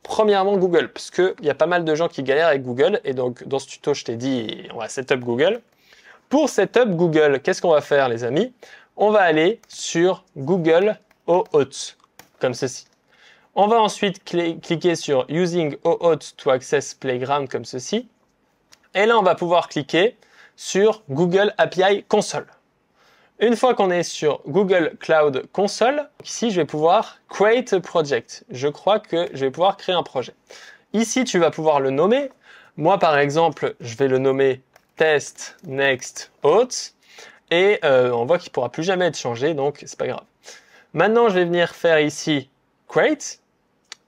Premièrement Google, parce qu'il y a pas mal de gens qui galèrent avec Google, et donc dans ce tuto je t'ai dit on va setup Google. Pour setup Google, qu'est-ce qu'on va faire les amis? On va aller sur Google OAuth, comme ceci. On va ensuite cliquer sur Using OAuth to access Playground, comme ceci. Et là, on va pouvoir cliquer sur Google API Console. Une fois qu'on est sur Google Cloud Console, ici, je vais pouvoir Create a Project. Je crois que je vais pouvoir créer un projet. Ici, tu vas pouvoir le nommer. Moi, par exemple, je vais le nommer Test Next Auth. Et on voit qu'il ne pourra plus jamais être changé, donc c'est pas grave. Maintenant, je vais venir faire ici Create.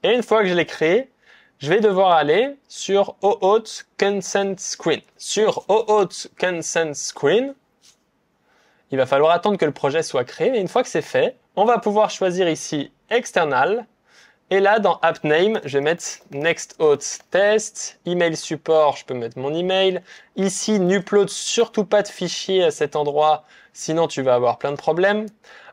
Et une fois que je l'ai créé, je vais devoir aller sur OAuth Consent Screen. Sur OAuth Consent Screen, il va falloir attendre que le projet soit créé. Et une fois que c'est fait, on va pouvoir choisir ici External. Et là, dans App Name, je vais mettre Nextauth Test. Email support, je peux mettre mon email. Ici, n'upload surtout pas de fichiers à cet endroit, sinon tu vas avoir plein de problèmes.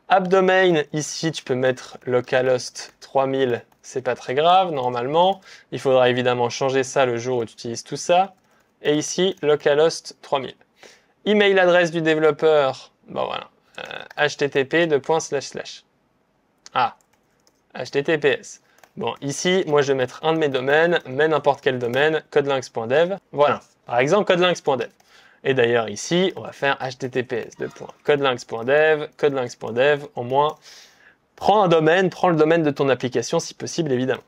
App Domain, ici, tu peux mettre localhost 3000. C'est pas très grave, normalement. Il faudra évidemment changer ça le jour où tu utilises tout ça. Et ici, localhost 3000. Email adresse du développeur, bon voilà, http ://. Ah, https. Bon, ici, moi je vais mettre un de mes domaines, mais n'importe quel domaine, codelinx.dev. Voilà, par exemple, codelinx.dev. Et d'ailleurs, ici, on va faire https :codelinx.dev, au moins. Prends un domaine, prends le domaine de ton application si possible, évidemment.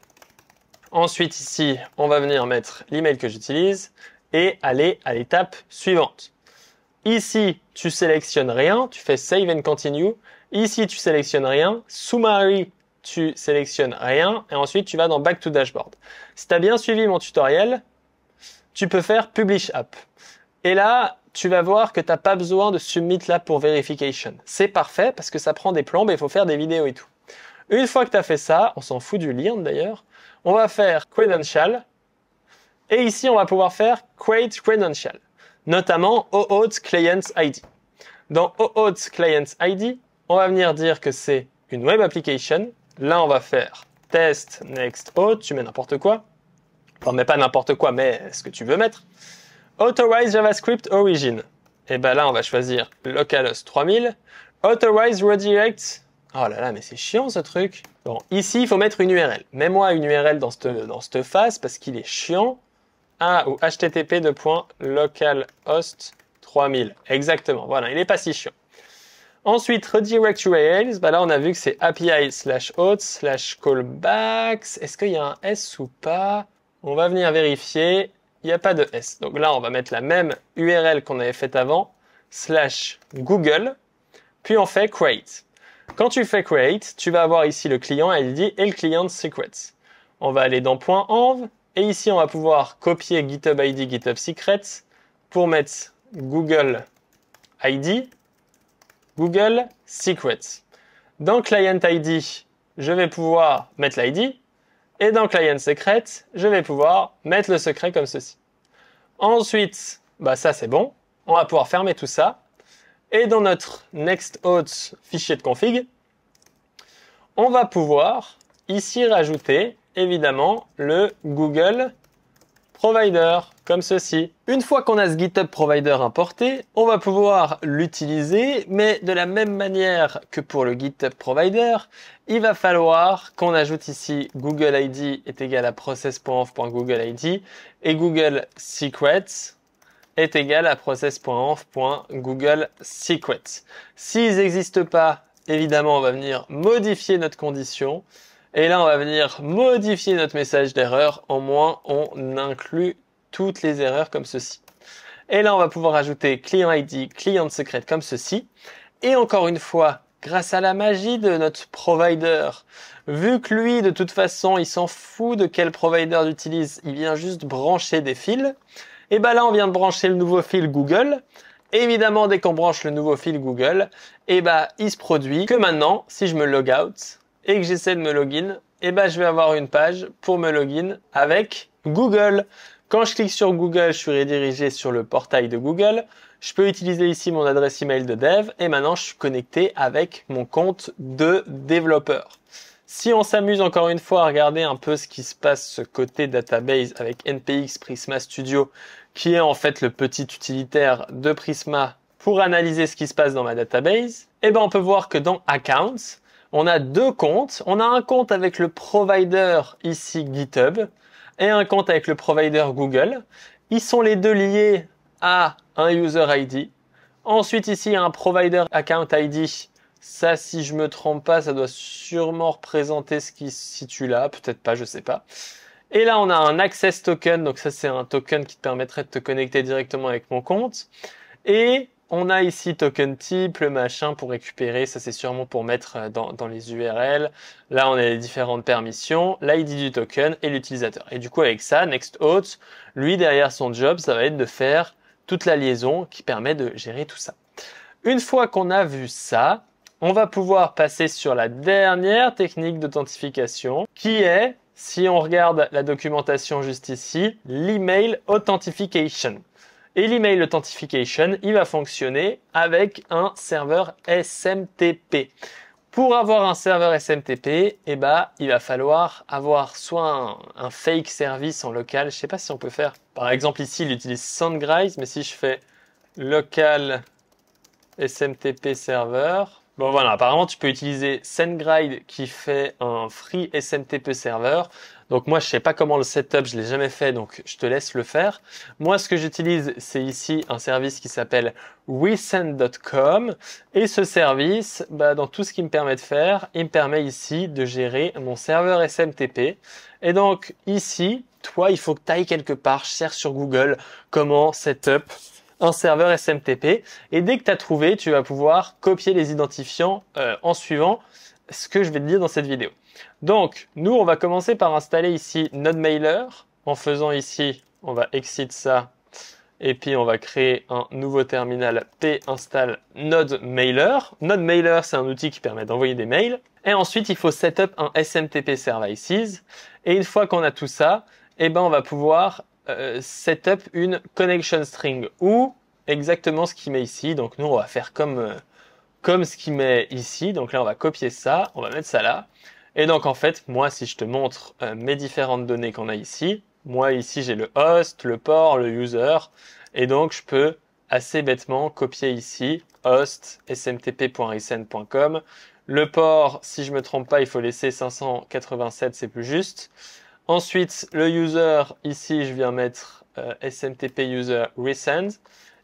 Ensuite, ici, on va venir mettre l'email que j'utilise et aller à l'étape suivante. Ici, tu sélectionnes rien, tu fais Save and Continue. Ici, tu sélectionnes rien. Summary, tu sélectionnes rien. Et ensuite, tu vas dans Back to Dashboard. Si tu as bien suivi mon tutoriel, tu peux faire Publish App. Et là, tu vas voir que tu n'as pas besoin de Submit là pour Verification. C'est parfait parce que ça prend des plombes et il faut faire des vidéos et tout. Une fois que tu as fait ça, on s'en fout du lien d'ailleurs, on va faire Credential. Et ici, on va pouvoir faire Create Credential, notamment OAuth Client ID. Dans OAuth Client ID, on va venir dire que c'est une web application. Là, on va faire Test Next Auth, tu mets n'importe quoi. Enfin, mais pas n'importe quoi, mais ce que tu veux mettre. Authorize JavaScript Origin. Et ben là, on va choisir localhost 3000. Authorize redirect. Oh là là, mais c'est chiant ce truc. Bon, ici, il faut mettre une URL. Mets-moi une URL dans cette phase parce qu'il est chiant. Ah, ou http://localhost 3000. Exactement, voilà, il n'est pas si chiant. Ensuite, redirect URLs, bah là on a vu que c'est API/auth/callbacks. Est-ce qu'il y a un S ou pas? On va venir vérifier. Il n'y a pas de S. Donc là, on va mettre la même URL qu'on avait faite avant, /Google, puis on fait create. Quand tu fais create, tu vas avoir ici le client ID et le client secrets. On va aller dans .env et ici on va pouvoir copier GitHub ID, GitHub secrets pour mettre Google ID, Google secrets. Dans client ID, je vais pouvoir mettre l'ID et dans client secret, je vais pouvoir mettre le secret comme ceci. Ensuite, bah ça c'est bon. On va pouvoir fermer tout ça. Et dans notre next-auth fichier de config, on va pouvoir ici rajouter évidemment le Google Provider comme ceci. Une fois qu'on a ce GitHub Provider importé, on va pouvoir l'utiliser, mais de la même manière que pour le GitHub Provider, il va falloir qu'on ajoute ici Google ID est égal à process.env.googleid et Google Secrets est égal à process.env.googleSecrets. S'ils n'existent pas, évidemment, on va venir modifier notre condition. Et là, on va venir modifier notre message d'erreur. En moins, on inclut toutes les erreurs comme ceci. Et là, on va pouvoir ajouter client ID, client secret comme ceci. Et encore une fois, grâce à la magie de notre provider, vu que lui, de toute façon, il s'en fout de quel provider j'utilise, il vient juste brancher des fils. Et ben là, on vient de brancher le nouveau fil Google. Et évidemment, dès qu'on branche le nouveau fil Google, et ben il se produit que maintenant, si je me log out et que j'essaie de me login, et ben je vais avoir une page pour me login avec Google. Quand je clique sur Google, je suis redirigé sur le portail de Google. Je peux utiliser ici mon adresse email de dev et maintenant je suis connecté avec mon compte de développeur. Si on s'amuse encore une fois à regarder un peu ce qui se passe côté database avec NPX Prisma Studio, qui est en fait le petit utilitaire de Prisma pour analyser ce qui se passe dans ma database, et ben on peut voir que dans Accounts, on a deux comptes. On a un compte avec le provider ici GitHub et un compte avec le provider Google. Ils sont les deux liés à un user ID. Ensuite ici, il y a un provider account ID. Ça, si je me trompe pas, ça doit sûrement représenter ce qui se situe là. Peut-être pas, je sais pas. Et là, on a un access token. Donc ça, c'est un token qui te permettrait de te connecter directement avec mon compte. Et on a ici token type, le machin pour récupérer. Ça, c'est sûrement pour mettre dans les URL. Là, on a les différentes permissions, l'ID du token et l'utilisateur. Et du coup, avec ça, next-auth, lui, derrière son job, ça va être de faire toute la liaison qui permet de gérer tout ça. Une fois qu'on a vu ça, on va pouvoir passer sur la dernière technique d'authentification qui est, si on regarde la documentation juste ici, l'email authentification. Et l'email authentification, il va fonctionner avec un serveur SMTP. Pour avoir un serveur SMTP, eh ben, il va falloir avoir soit un fake service en local. Je sais pas si on peut faire. Par exemple, ici, il utilise SendGrid, mais si je fais local SMTP server, bon voilà, apparemment tu peux utiliser SendGrid qui fait un free SMTP server. Donc moi je sais pas comment le setup, je l'ai jamais fait, donc je te laisse le faire. Moi ce que j'utilise, c'est ici un service qui s'appelle resend.com et ce service, dans tout ce qu'il me permet de faire, il me permet ici de gérer mon serveur SMTP. Et donc ici, toi il faut que tu ailles quelque part, cherche sur Google comment setup un serveur SMTP et dès que tu as trouvé, tu vas pouvoir copier les identifiants en suivant ce que je vais te dire dans cette vidéo. Donc, nous, on va commencer par installer ici NodeMailer. En faisant ici, on va exit ça et puis on va créer un nouveau terminal p-install NodeMailer. NodeMailer, c'est un outil qui permet d'envoyer des mails. Et ensuite, il faut setup un SMTP Services. Et une fois qu'on a tout ça, eh ben, on va pouvoir setup une connection string ou exactement ce qu'il met ici. Donc nous on va faire comme ce qu'il met ici. Donc là on va copier ça, on va mettre ça là. Et donc en fait moi si je te montre mes différentes données qu'on a ici, moi ici j'ai le host, le port, le user et donc je peux assez bêtement copier ici host smtp.recent.com. Le port, si je me trompe pas, il faut laisser 587, c'est plus juste. Ensuite, le user, ici, je viens mettre smtp user recent.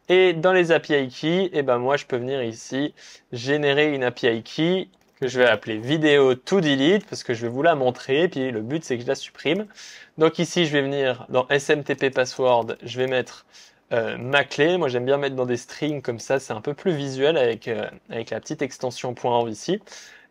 Et dans les API keys, eh ben moi, je peux venir ici générer une API key que je vais appeler vidéo to delete parce que je vais vous la montrer. Puis le but, c'est que je la supprime. Donc ici, je vais venir dans smtp password, je vais mettre ma clé. Moi, j'aime bien mettre dans des strings comme ça, c'est un peu plus visuel avec la petite extension .env ici.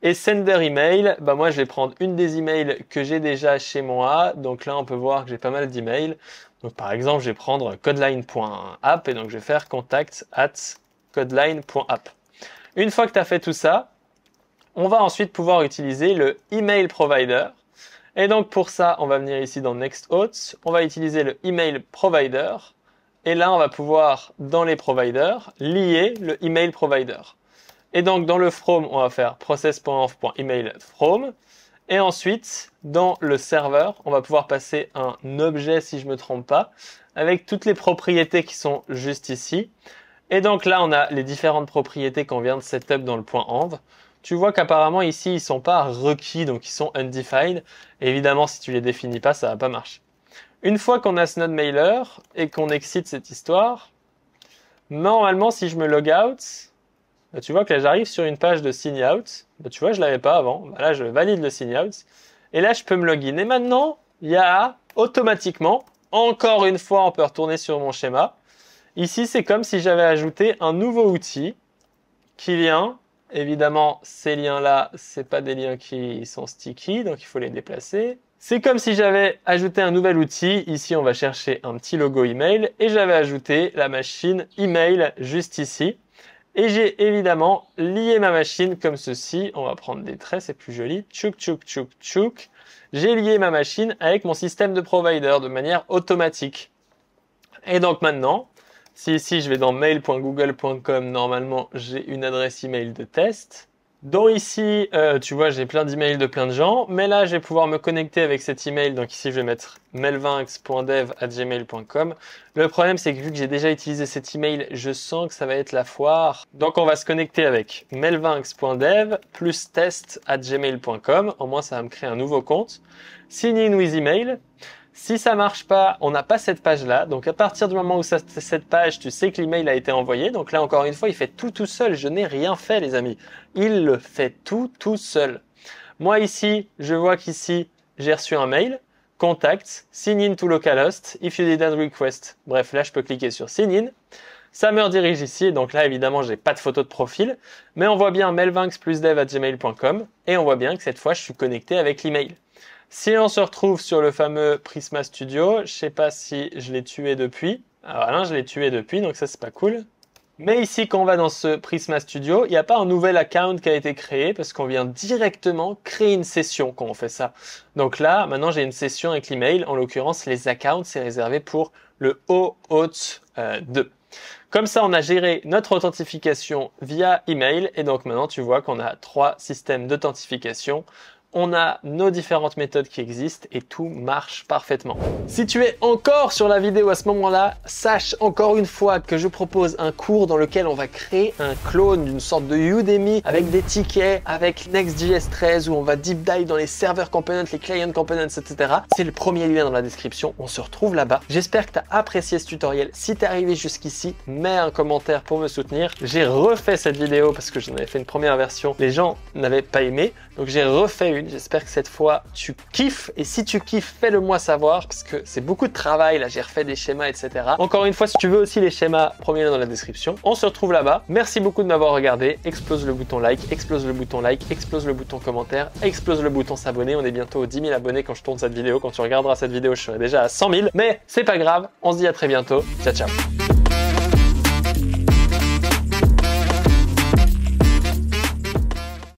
Et sender email, bah moi, je vais prendre une des emails que j'ai déjà chez moi. Donc là, on peut voir que j'ai pas mal d'emails. Donc par exemple, je vais prendre codeline.app et donc je vais faire contact@codeline.app. Une fois que tu as fait tout ça, on va ensuite pouvoir utiliser le email provider. Et donc pour ça, on va venir ici dans Next Auth, on va utiliser le email provider. Et là, on va pouvoir, dans les providers, lier le email provider. Et donc dans le from, on va faire process.env.email from. Et ensuite, dans le serveur, on va pouvoir passer un objet, si je ne me trompe pas, avec toutes les propriétés qui sont juste ici. Et donc là, on a les différentes propriétés qu'on vient de setup dans le .env. Tu vois qu'apparemment ici, ils ne sont pas requis, donc ils sont undefined. Et évidemment, si tu les définis pas, ça ne va pas marcher. Une fois qu'on a ce node mailer et qu'on excite cette histoire, normalement, si je me log out, bah, tu vois que là, j'arrive sur une page de sign out. Bah, tu vois, je ne l'avais pas avant. Bah, là, je valide le sign out. Et là, je peux me login. Et maintenant, il y a automatiquement, encore une fois, on peut retourner sur mon schéma. Ici, c'est comme si j'avais ajouté un nouveau outil qui vient. Évidemment, ces liens-là, c'est pas des liens qui sont sticky, donc il faut les déplacer. C'est comme si j'avais ajouté un nouvel outil. Ici, on va chercher un petit logo email et j'avais ajouté la machine email juste ici. Et j'ai évidemment lié ma machine comme ceci. On va prendre des traits, c'est plus joli. Tchouk, tchouk, tchouk, tchouk. J'ai lié ma machine avec mon système de provider de manière automatique. Et donc maintenant, si ici je vais dans mail.google.com, normalement j'ai une adresse email de test. Donc ici, tu vois, j'ai plein d'emails de plein de gens, mais là, je vais pouvoir me connecter avec cet email. Donc ici, je vais mettre melvinx.dev@gmail.com. Le problème, c'est que vu que j'ai déjà utilisé cet email, je sens que ça va être la foire. Donc on va se connecter avec melvinx.dev plus test@gmail.com. Au moins, ça va me créer un nouveau compte. Sign in with email. Si ça marche pas, on n'a pas cette page-là. Donc à partir du moment où cette page, tu sais que l'email a été envoyé. Donc là, encore une fois, il fait tout seul. Je n'ai rien fait, les amis. Il le fait tout seul. Moi ici, je vois qu'ici, j'ai reçu un mail. Contact, sign in to localhost, if you didn't request. Bref, là, je peux cliquer sur sign in. Ça me redirige ici. Donc là, évidemment, j'ai pas de photo de profil. Mais on voit bien melvinx+dev@gmail.com. Et on voit bien que cette fois, je suis connecté avec l'email. Si on se retrouve sur le fameux Prisma Studio, je sais pas si je l'ai tué depuis. Alors là, je l'ai tué depuis, donc ça, c'est pas cool. Mais ici, quand on va dans ce Prisma Studio, il n'y a pas un nouvel account qui a été créé parce qu'on vient directement créer une session quand on fait ça. Donc là, maintenant, j'ai une session avec l'email. En l'occurrence, les accounts, c'est réservé pour le OAuth 2. Comme ça, on a géré notre authentification via email. Et donc maintenant, tu vois qu'on a 3 systèmes d'authentification. On a nos différentes méthodes qui existent et tout marche parfaitement. Si tu es encore sur la vidéo à ce moment-là, sache encore une fois que je propose un cours dans lequel on va créer un clone d'une sorte de Udemy avec des tickets, avec Next.js 13 où on va deep dive dans les server components, les client components, etc. C'est le premier lien dans la description, on se retrouve là-bas. J'espère que tu as apprécié ce tutoriel. Si tu es arrivé jusqu'ici, mets un commentaire pour me soutenir. J'ai refait cette vidéo parce que j'en avais fait une première version. Les gens n'avaient pas aimé, donc j'ai refait une. J'espère que cette fois tu kiffes et si tu kiffes, fais-le moi savoir parce que c'est beaucoup de travail. Là, j'ai refait des schémas, etc. Encore une fois, si tu veux aussi les schémas, premier lien dans la description. On se retrouve là-bas. Merci beaucoup de m'avoir regardé. Explose le bouton like, explose le bouton like, explose le bouton commentaire, explose le bouton s'abonner. On est bientôt aux 10 000 abonnés quand je tourne cette vidéo. Quand tu regarderas cette vidéo, je serai déjà à 100 000. Mais c'est pas grave. On se dit à très bientôt. Ciao, ciao.